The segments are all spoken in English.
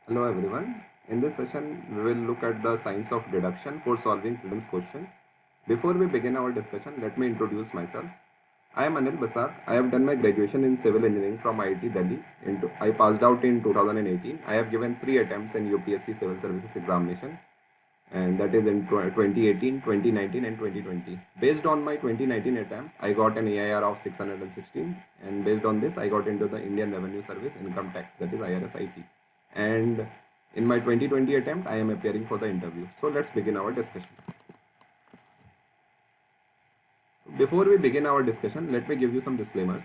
Hello everyone. In this session, we will look at the science of deduction for solving prelims question. Before we begin our discussion, let me introduce myself. I am Anil Basar. I have done my graduation in civil engineering from IIT Delhi. I passed out in 2018. I have given 3 attempts in UPSC Civil Services examination, and that is in 2018, 2019, and 2020. Based on my 2019 attempt, I got an AIR of 616, and based on this, I got into the Indian Revenue Service Income Tax, that is IRS-IT. And in my 2020 attempt, I am appearing for the interview. So let's begin our discussion. Before we begin our discussion, let me give you some disclaimers.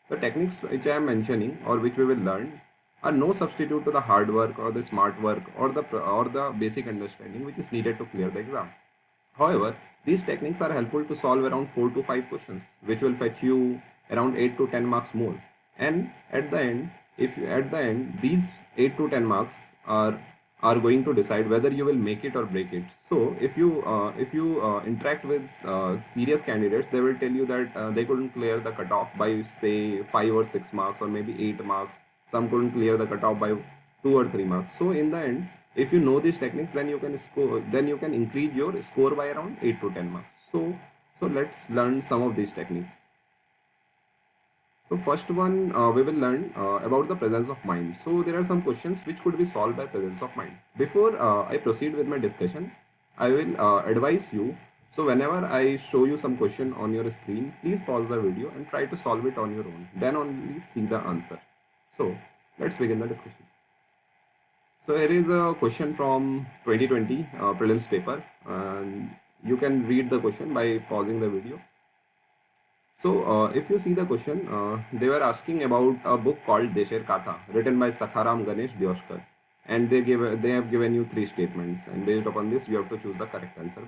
The techniques which I am mentioning or which we will learn are no substitute to the hard work or the smart work or the basic understanding which is needed to clear the exam. However, these techniques are helpful to solve around 4 to 5 questions, which will fetch you around 8 to 10 marks more. And at the end, if at the end these 8 to 10 marks are going to decide whether you will make it or break it. So if you interact with serious candidates, they will tell you that they couldn't clear the cutoff by say 5 or 6 marks or maybe 8 marks. Some couldn't clear the cutoff by 2 or 3 marks. So in the end, if you know these techniques, then you can increase your score by around 8 to 10 marks. So let's learn some of these techniques. So first one, we will learn about the presence of mind. So there are some questions which could be solved by presence of mind. Before I proceed with my discussion, I will advise you. So whenever I show you some question on your screen, please pause the video and try to solve it on your own. Then only see the answer. So let's begin the discussion. So here is a question from 2020 prelims paper, and you can read the question by pausing the video. So, if you see the question, they were asking about a book called Desher Katha, written by Sakharam Ganesh Dioshkar, and they have given you 3 statements, and based upon this, you have to choose the correct answer.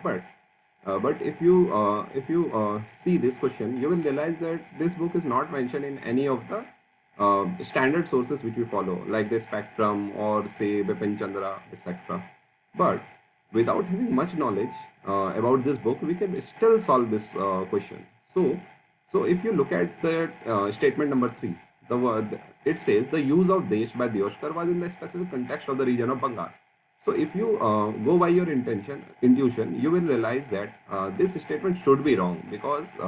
But if you see this question, you will realize that this book is not mentioned in any of the standard sources which we follow, like the Spectrum or say Bipin Chandra, etc. But without having much knowledge about this book, we can still solve this question. So if you look at the statement number 3, the word it says the use of Desh by Dioshkar was in the specific context of the region of Bengal. So if you go by your intuition, you will realize that this statement should be wrong because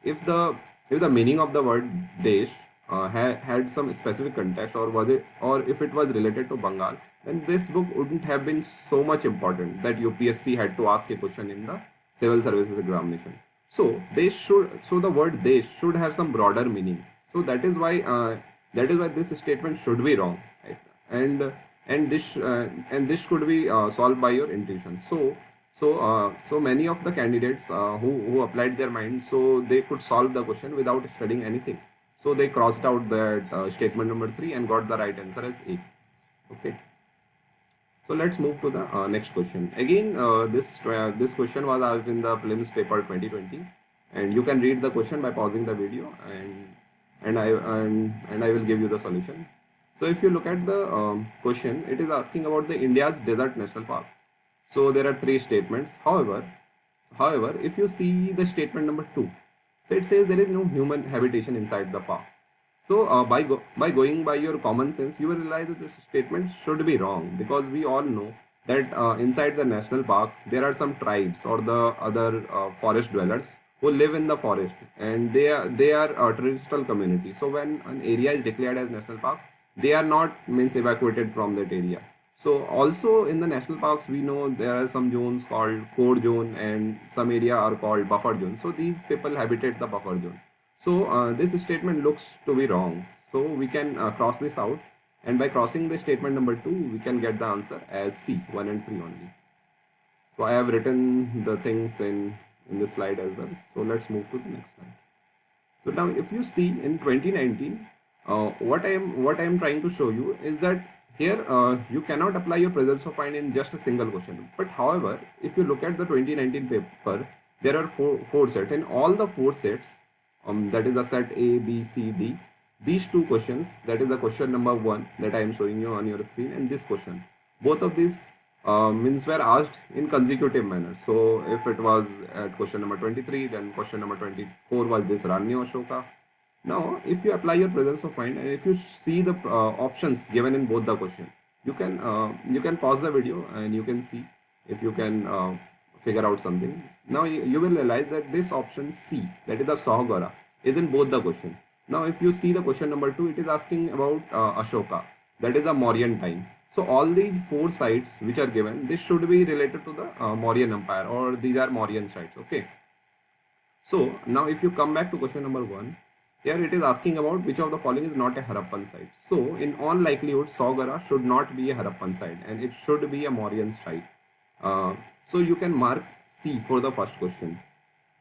if the if the meaning of the word Desh had some specific context, or if it was related to Bengal, then this book wouldn't have been so much important that UPSC had to ask a question in the civil services examination. So the word they should have some broader meaning. So that is why this statement should be wrong, right? And this could be solved by your intuition. So many of the candidates who applied their mind, so they could solve the question without studying anything. So they crossed out that statement number 3 and got the right answer as A. Okay. So let's move to the next question. Again, this question was asked in the prelims paper 2020, and you can read the question by pausing the video, and I will give you the solution. So if you look at the question, it is asking about the India's desert national park. So there are 3 statements. However, if you see the statement number 2, so it says there is no human habitation inside the park. So by going by your common sense, you will realize that this statement should be wrong because we all know that inside the national park there are some tribes or the other forest dwellers who live in the forest, and they are a traditional community. So when an area is declared as national park, they are not means evacuated from that area. So also in the national parks, we know there are some zones called core zone and some area are called buffer zone. So these people habitate the buffer zone. So this statement looks to be wrong. So we can cross this out, and by crossing the statement number 2, we can get the answer as C, 1 and 3 only. So I have written the things in this slide as well. So let's move to the next slide. So now if you see in 2019, what I am trying to show you is that here you cannot apply your presence of mind in just a single question. But however, if you look at the 2019 paper, there are four sets, and all the 4 sets, that is the set A, B, C, D. These 2 questions, that is the question number 1 that I am showing you on your screen, and this question, both of these means were asked in consecutive manner. So if it was at question number 23, then question number 24 was this Rani Ashoka. Now, if you apply your presence of mind and if you see the options given in both the question, you can pause the video and you can see if you can figure out something. Now you will realize that this option C, that is the Sahagara, is in both the question. Now if you see the question number 2, it is asking about Ashoka, that is the Mauryan time. So all these four sites which are given, this should be related to the Mauryan Empire, or these are Mauryan sites. Okay. So now if you come back to question number 1, here it is asking about which of the following is not a Harappan site. So in all likelihood, Saugara should not be a Harappan site and it should be a Mauryan site. So you can mark C for the first question.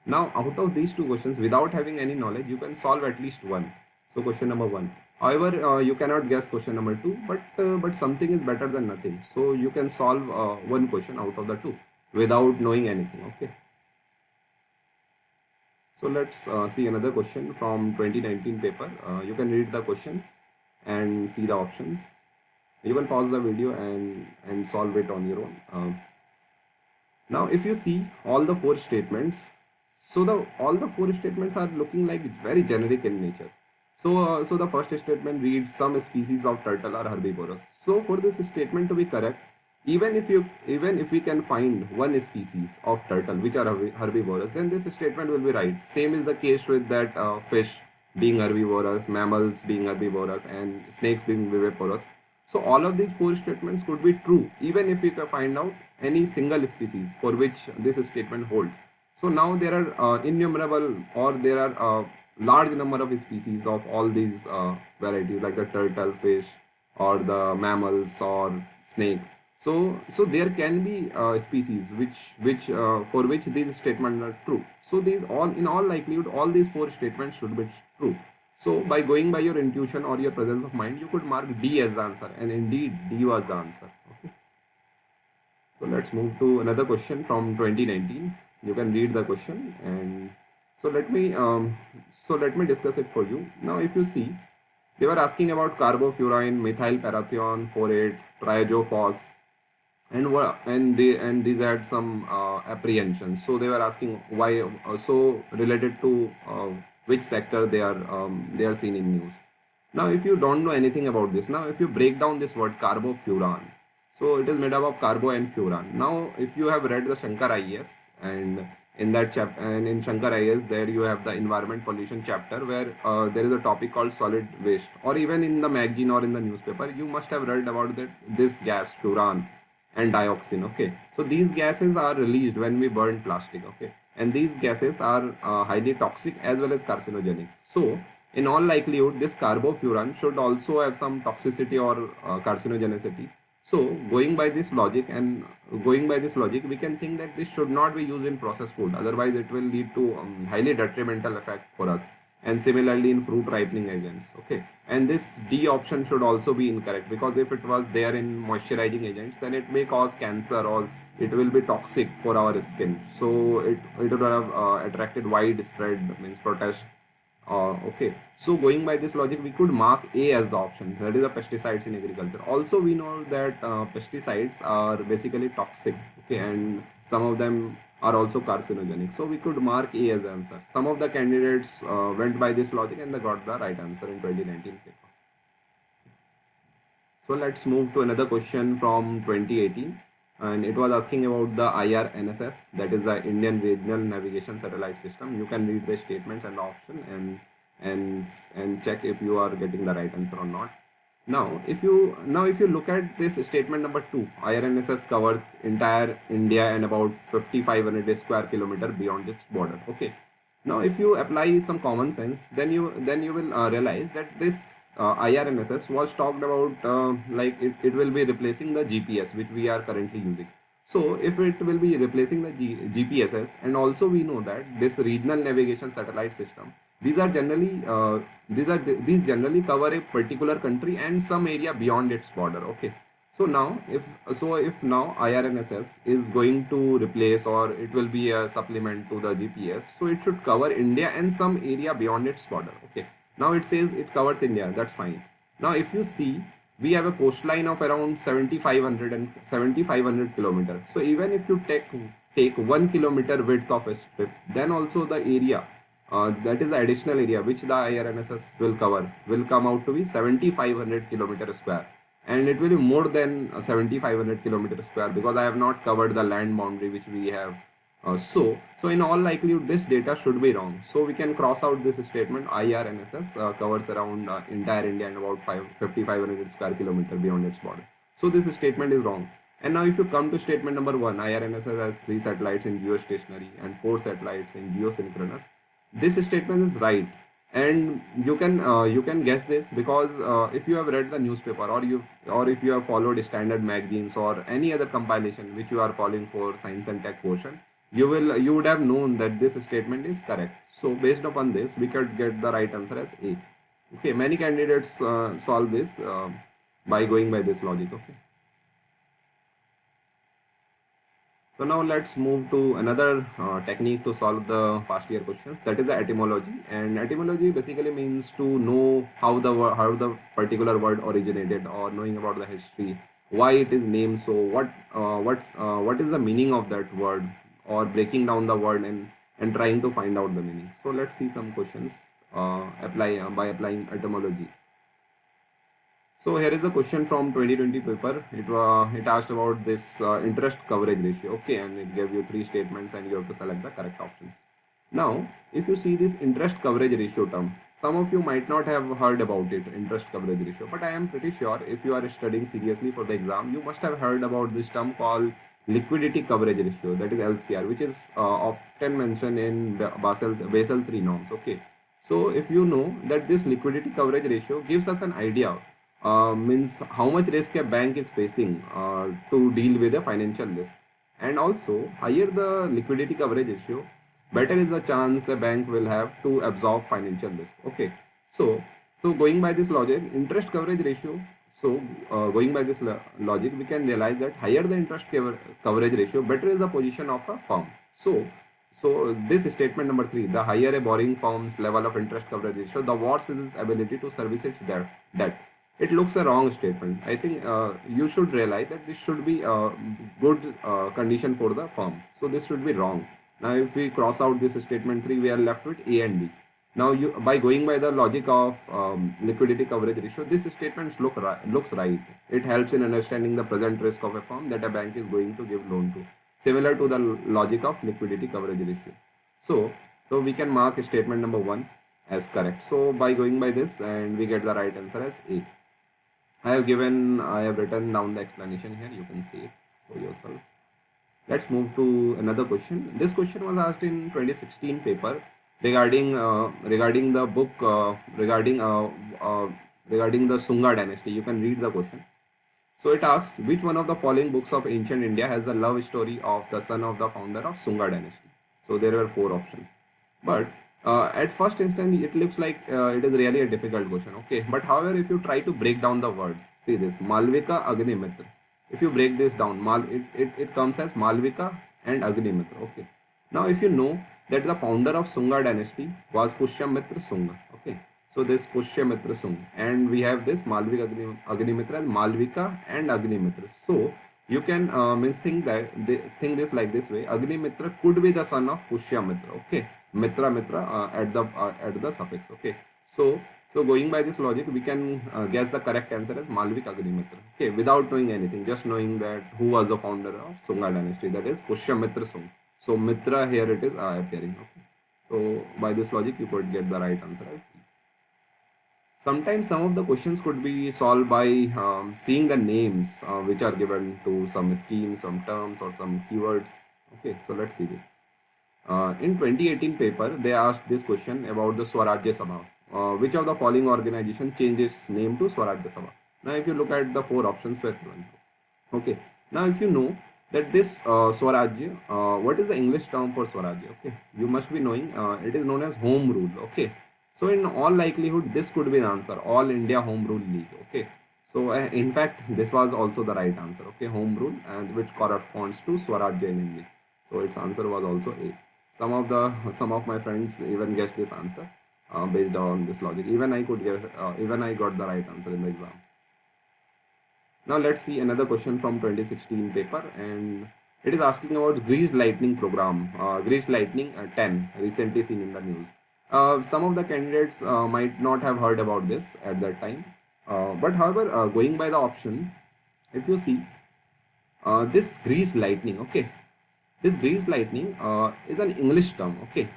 Now out of these two questions, without having any knowledge, you can solve at least one. So question number 1. However, you cannot guess question number 2, but something is better than nothing. So you can solve one question out of the two without knowing anything. Okay. So let's see another question from 2019 paper. You can read the questions and see the options. You can pause the video and solve it on your own. Now, if you see all the four statements, so all the four statements are looking like very generic in nature. So the first statement reads some species of turtle are herbivorous. So for this statement to be correct, even if we can find one species of turtle which are herbivorous, then this statement will be right. Same is the case with that fish being herbivorous, mammals being herbivorous, and snakes being viviparous. So all of these four statements could be true even if we can find out any single species for which this statement holds. So now there are innumerable, or there are large number of species of all these varieties, like the turtle, fish, or the mammals or snake. So there can be species which for which these statements are true. So these all, in all likelihood, all these four statements should be true. So by going by your intuition or your presence of mind, you could mark D as the answer, and indeed D was the answer. Okay. So let's move to another question from 2019. You can read the question, and so let me discuss it for you. Now, if you see, they were asking about carbofurine, methyl parathion, folate, triazophos, and these had some apprehensions. So they were asking why, so related to which sector they are seen in news. Now, if you don't know anything about this, now if you break down this word carbofuran, so it is made up of carbo and furan. Now, if you have read the Shankar IAS, and in that chapter, and in Shankar IAS, there you have the environment pollution chapter, where there is a topic called solid waste, or even in the magazine or in the newspaper, you must have read about that this gas furan and dioxin. Okay, so these gases are released when we burn plastic. Okay, and these gases are highly toxic as well as carcinogenic. So in all likelihood, this carbofuran should also have some toxicity or carcinogenicity. So going by this logic, we can think that this should not be used in processed food. Otherwise, it will lead to highly detrimental effect for us. And similarly in fruit ripening agents. Okay, and this D option should also be incorrect, because if it was there in moisturizing agents, then it may cause cancer, or it will be toxic for our skin. So it would have attracted widespread means protest. Okay, so going by this logic, we could mark A as the option, that is the pesticides in agriculture. Also, we know that pesticides are basically toxic, okay, and some of them are also carcinogenic. So we could mark A as the answer. Some of the candidates went by this logic and they got the right answer in 2019 paper. So let's move to another question from 2018, and it was asking about the IRNSS, that is the Indian Regional Navigation Satellite System. You can read the statements and the option and check if you are getting the right answer or not. Now if you look at this statement number 2, IRNSS covers entire India and about 5,500 square kilometer beyond its border. Okay. Now if you apply some common sense, then you will realize that this IRNSS was talked about like it will be replacing the GPS which we are currently using. So if it will be replacing the GPSs, and also we know that this regional navigation satellite system, these are generally these generally cover a particular country and some area beyond its border. Okay. So now if now IRNSS is going to replace, or it will be a supplement to the GPS, so it should cover India and some area beyond its border. Okay. Now it says it covers India, that's fine. Now if you see, we have a coastline of around 7,500 kilometers. So even if you take 1 kilometer width of a strip, then also the area, that is the additional area which the IRNSS will cover, will come out to be 7,500 kilometer square. and it will be more than 7,500 kilometers square, because I have not covered the land boundary which we have. So in all likelihood, this data should be wrong. So we can cross out this statement. IRNSS covers around entire India and about 5,500 square kilometer beyond its border. So this statement is wrong. And now if you come to statement number 1, IRNSS has 3 satellites in geostationary and 4 satellites in geosynchronous. This statement is right, and you can guess this because if you have read the newspaper, or if you have followed standard magazines or any other compilation which you are following for science and tech portion, you would have known that this statement is correct. So based upon this, we could get the right answer as A. Okay, many candidates solve this by going by this logic. Okay. So now let's move to another technique to solve the past year questions. That is the etymology. And etymology basically means to know how the particular word originated, or knowing about the history, why it is named so, what is the meaning of that word, or breaking down the word and trying to find out the meaning. So let's see some questions by applying etymology. So here is a question from 2020 paper. It asked about this interest coverage ratio. Okay, and it gave you 3 statements and you have to select the correct options. Now, if you see this interest coverage ratio term, some of you might not have heard about it, interest coverage ratio, but I am pretty sure if you are studying seriously for the exam, you must have heard about this term called liquidity coverage ratio, that is LCR, which is often mentioned in Basel III norms. Okay, so if you know that this liquidity coverage ratio gives us an idea, means how much risk a bank is facing to deal with a financial risk, and also higher the liquidity coverage ratio, better is the chance a bank will have to absorb financial risk. Okay, so going by this logic, interest coverage ratio. So going by this logic, we can realize that higher the interest coverage ratio, better is the position of a firm. So this statement number 3, the higher a borrowing firm's level of interest coverage ratio, the worse is its ability to service its debt. It looks a wrong statement. I think you should realize that this should be a good condition for the firm. So this should be wrong. Now if we cross out this statement 3, we are left with A and B. Now by going by the logic of liquidity coverage ratio, this statement looks right. It helps in understanding the present risk of a firm that a bank is going to give loan to, similar to the logic of liquidity coverage ratio. So we can mark statement number 1 as correct. So by going by this, and we get the right answer as A. I have written down the explanation here. You can see it for yourself. Let's move to another question. This question was asked in 2016 paper regarding the book regarding the Sunga dynasty. You can read the question. So it asks, which one of the following books of ancient India has the love story of the son of the founder of Sunga dynasty? So there were 4 options, but at first instant it looks like it is really a difficult question. Okay, but however, if you try to break down the words, see this Malvika Agnimitra. If you break this down, it comes as Malvika and Agnimitra. Okay, now if you know that the founder of Sunga dynasty was Pushyamitra Sunga. Okay, so this Pushyamitra Sunga, and we have this Malvika Agnimitra, Malvika and Agnimitra. So you can means think this like this way. Agnimitra could be the son of Pushyamitra. Okay, Mitra at the suffix. Okay, so going by this logic, we can guess the correct answer as Malvika Agnimitra. Okay, without knowing anything, just knowing that who was the founder of Sunga dynasty, that is Pushyamitra Sunga. So Mitra here it is appearing. Okay, so by this logic, you could get the right answer. Sometimes some of the questions could be solved by seeing the names which are given to some schemes, some terms, or some keywords. Okay, so let's see this. In 2018 paper, they asked this question about the Swarajya Sabha. Which of the following organization changed its name to Swarajya Sabha? Now, if you look at the 4 options were given. Okay, now if you know that this Swarajya, what is the English term for Swarajya? Okay, you must be knowing it is known as Home Rule. Okay, so in all likelihood, this could be the answer, All India Home Rule League. Okay, so in fact, this was also the right answer. Okay, Home Rule, and which corresponds to Swarajya in English. So its answer was also A. Some of my friends even guessed this answer based on this logic. Even I got the right answer in the exam. Now let's see another question from 2016 paper, and it is asking about Greased Lightning program, Greased Lightning 10, recently seen in the news. Some of the candidates might not have heard about this at that time. But however, going by the option, if you see this grease lightning, okay, this grease lightning is an English term, okay.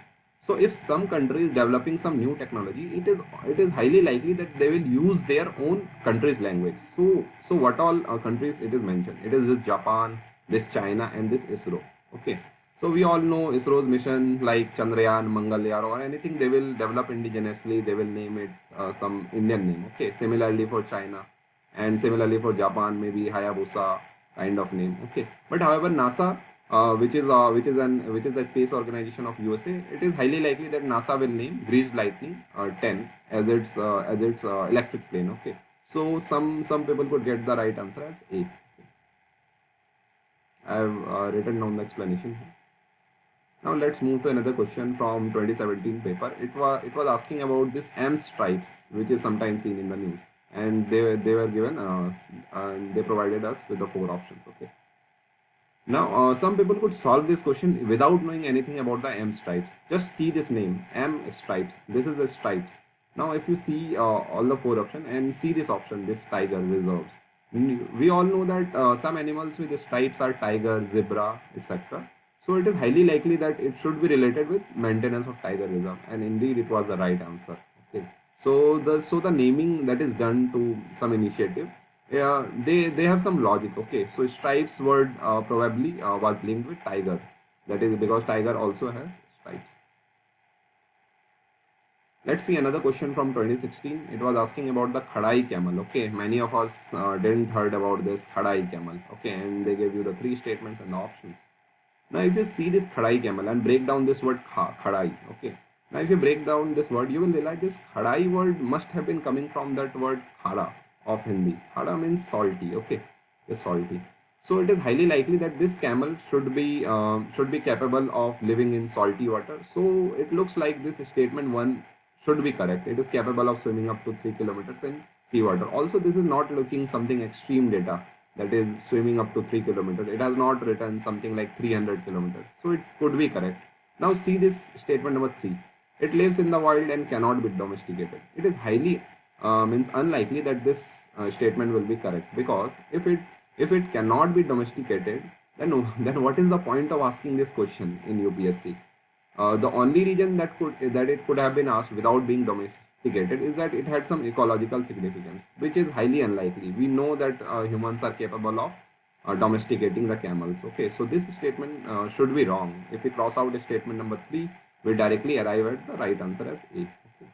So if some country is developing some new technology, it is highly likely that they will use their own country's language. So what all countries it is mentioned? It is this Japan, this China, and this ISRO. Okay. So we all know ISRO's mission like Chandrayaan, Mangalyaan, or anything they will develop indigenously. They will name it some Indian name. Okay. Similarly for China, and similarly for Japan, maybe Hayabusa kind of name. Okay. But however, NASA, which is the space organization of USA, it is highly likely that NASA will name Greased Lightning 10 as its electric plane. Okay. So some people could get the right answer as A. I have written down the explanation here. Now let's move to another question from 2017 paper. It was asking about this M stripes, which is sometimes seen in the news, and they were given they provided us with the four options. Okay. Now some people could solve this question without knowing anything about the M stripes. Just see this name, M stripes. This is the stripes. Now if you see all the four options and see this option, this tiger reserves. We all know that some animals with stripes are tiger, zebra, etc. So it is highly likely that it should be related with maintenance of tiger reserve, and indeed it was the right answer. Okay. So the naming that is done to some initiative, yeah, they have some logic. Okay. So stripes word probably was linked with tiger. That is because tiger also has stripes. Let's see another question from 2016. It was asking about the Khadai camel. Okay, many of us didn't heard about this Khadai camel. Okay, and they gave you the three statements and the options. Now, if you see this Khadai camel and break down this word Khadai, okay. Now, if you break down this word, you will realize this Khadai word must have been coming from that word Khada of Hindi. Khada means salty, okay, is salty. So it is highly likely that this camel should be capable of living in salty water. So it looks like this statement one should be correct. It is capable of swimming up to 3 kilometers in seawater. Also, this is not looking something extreme data, that is swimming up to 3 kilometers. It has not written something like 300 kilometers. So it could be correct. Now see this statement number 3. It lives in the wild and cannot be domesticated. It is highly means unlikely that this statement will be correct, because if it cannot be domesticated, then then what is the point of asking this question in UPSC? The only reason that it could have been asked without being domesticated is that it had some ecological significance, which is highly unlikely. We know that humans are capable of domesticating the camels. Okay, so this statement should be wrong. If we cross out statement number 3, we directly arrive at the right answer as A. Okay.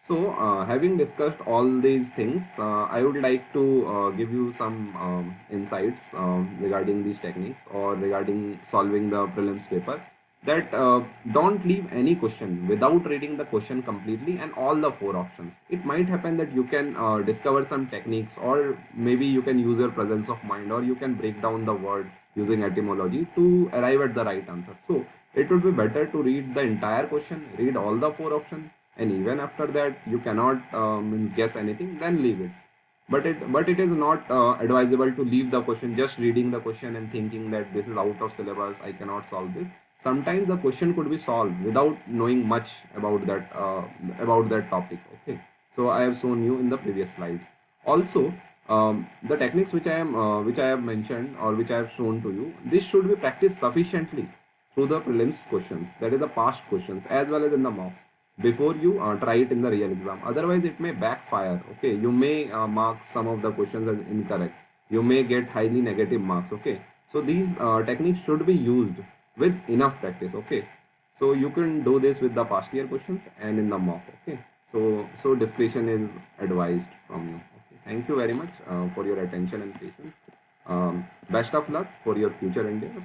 So, having discussed all these things, I would like to give you some insights regarding these techniques or regarding solving the prelims paper. That don't leave any question without reading the question completely and all the four options. It might happen that you can discover some techniques, or maybe you can use your presence of mind, or you can break down the word using etymology to arrive at the right answer. So, it would be better to read the entire question, read all the four options, and even after that you cannot means guess anything, then leave it. But it is not advisable to leave the question just reading the question and thinking that this is out of syllabus, I cannot solve this. Sometimes the question could be solved without knowing much about that topic. Okay, so I have shown you in the previous slides. Also, the techniques which I have mentioned or which I have shown to you, this should be practiced sufficiently through the prelims questions, that is the past questions, as well as in the mocks, before you try it in the real exam. Otherwise it may backfire. Okay, you may mark some of the questions as incorrect, you may get highly negative marks. Okay, so these techniques should be used with enough practice. Okay, so you can do this with the past year questions and in the mock. Okay, so discretion is advised from you. Okay, thank you very much for your attention and patience. Best of luck for your future endeavors.